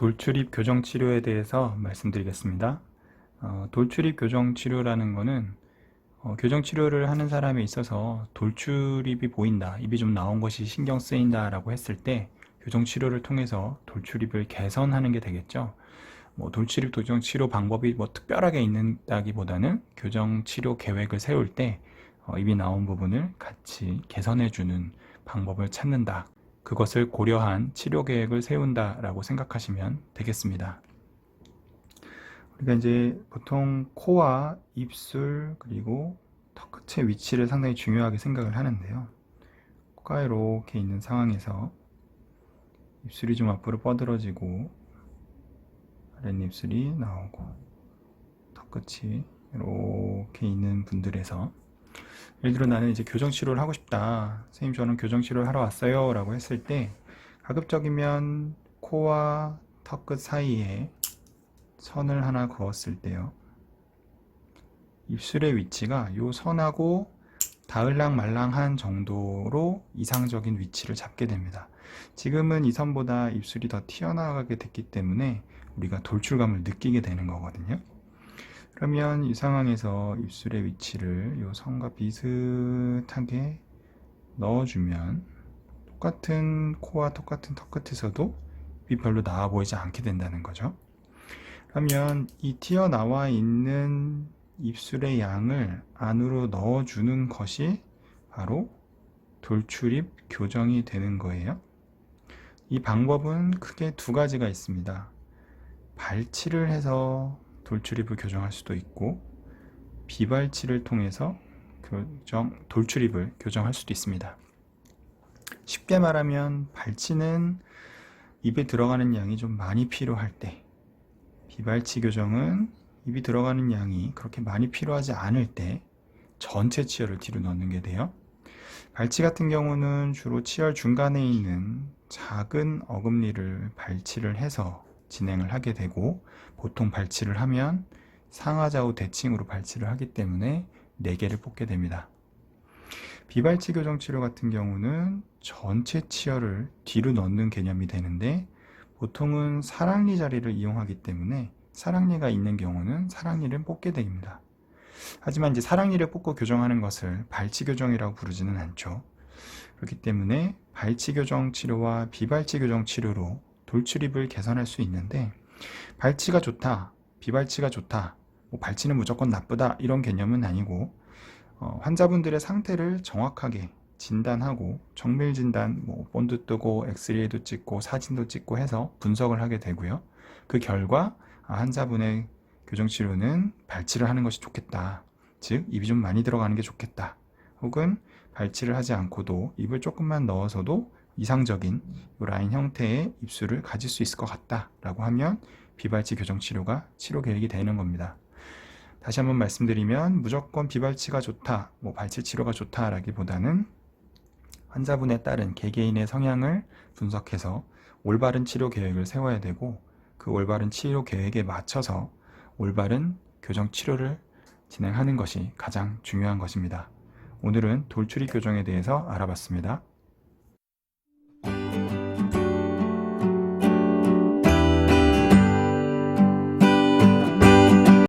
돌출입 교정 치료에 대해서 말씀드리겠습니다. 돌출입 교정 치료라는 거는 교정 치료를 하는 사람에 있어서 돌출입이 보인다, 입이 좀 나온 것이 신경 쓰인다 라고 했을 때 교정 치료를 통해서 돌출입을 개선하는 게 되겠죠. 돌출입 교정 치료 방법이 특별하게 있는다기보다는 교정 치료 계획을 세울 때 입이 나온 부분을 같이 개선해주는 방법을 찾는다, 그것을 고려한 치료 계획을 세운다라고 생각하시면 되겠습니다. 우리가 이제 보통 코와 입술 그리고 턱끝의 위치를 상당히 중요하게 생각을 하는데요. 코가 이렇게 있는 상황에서 입술이 좀 앞으로 뻗어지고 아랫입술이 나오고 턱끝이 이렇게 있는 분들에서, 예를 들어 나는 이제 교정치료를 하고 싶다, 선생님 저는 교정치료를 하러 왔어요 라고 했을 때 가급적이면 코와 턱끝 사이에 선을 하나 그었을 때요, 입술의 위치가 이 선하고 닿을랑 말랑한 정도로 이상적인 위치를 잡게 됩니다. 지금은 이 선보다 입술이 더 튀어나가게 됐기 때문에 우리가 돌출감을 느끼게 되는 거거든요. 그러면 이 상황에서 입술의 위치를 이 선과 비슷하게 넣어주면 똑같은 코와 똑같은 턱끝에서도 입이 별로 나와 보이지 않게 된다는 거죠. 그러면 이 튀어나와 있는 입술의 양을 안으로 넣어주는 것이 바로 돌출입 교정이 되는 거예요. 이 방법은 크게 두 가지가 있습니다. 발치를 해서 돌출입을 교정할 수도 있고, 비발치를 통해서 돌출입을 교정할 수도 있습니다. 쉽게 말하면 발치는 입에 들어가는 양이 좀 많이 필요할 때, 비발치 교정은 입이 들어가는 양이 그렇게 많이 필요하지 않을 때 전체 치열을 뒤로 넣는 게 돼요. 발치 같은 경우는 주로 치열 중간에 있는 작은 어금니를 발치를 해서 진행을 하게 되고, 보통 발치를 하면 상하좌우 대칭으로 발치를 하기 때문에 4개를 뽑게 됩니다. 비발치 교정 치료 같은 경우는 전체 치열을 뒤로 넣는 개념이 되는데, 보통은 사랑니 자리를 이용하기 때문에 사랑니가 있는 경우는 사랑니를 뽑게 됩니다. 하지만 이제 사랑니를 뽑고 교정하는 것을 발치 교정이라고 부르지는 않죠. 그렇기 때문에 발치 교정 치료와 비발치 교정 치료로 돌출입을 개선할 수 있는데, 발치가 좋다, 비발치가 좋다, 발치는 무조건 나쁘다 이런 개념은 아니고, 환자분들의 상태를 정확하게 진단하고 정밀 진단, 본드 뜨고 엑스레이도 찍고 사진도 찍고 해서 분석을 하게 되고요. 그 결과 환자분의 교정치료는 발치를 하는 것이 좋겠다, 즉 입이 좀 많이 들어가는 게 좋겠다, 혹은 발치를 하지 않고도 입을 조금만 넣어서도 이상적인 라인 형태의 입술을 가질 수 있을 것 같다 라고 하면 비발치 교정치료가 치료 계획이 되는 겁니다. 다시 한번 말씀드리면, 무조건 비발치가 좋다, 발치 치료가 좋다 라기보다는 환자분에 따른 개개인의 성향을 분석해서 올바른 치료 계획을 세워야 되고, 그 올바른 치료 계획에 맞춰서 올바른 교정 치료를 진행하는 것이 가장 중요한 것입니다. 오늘은 돌출입 교정에 대해서 알아봤습니다.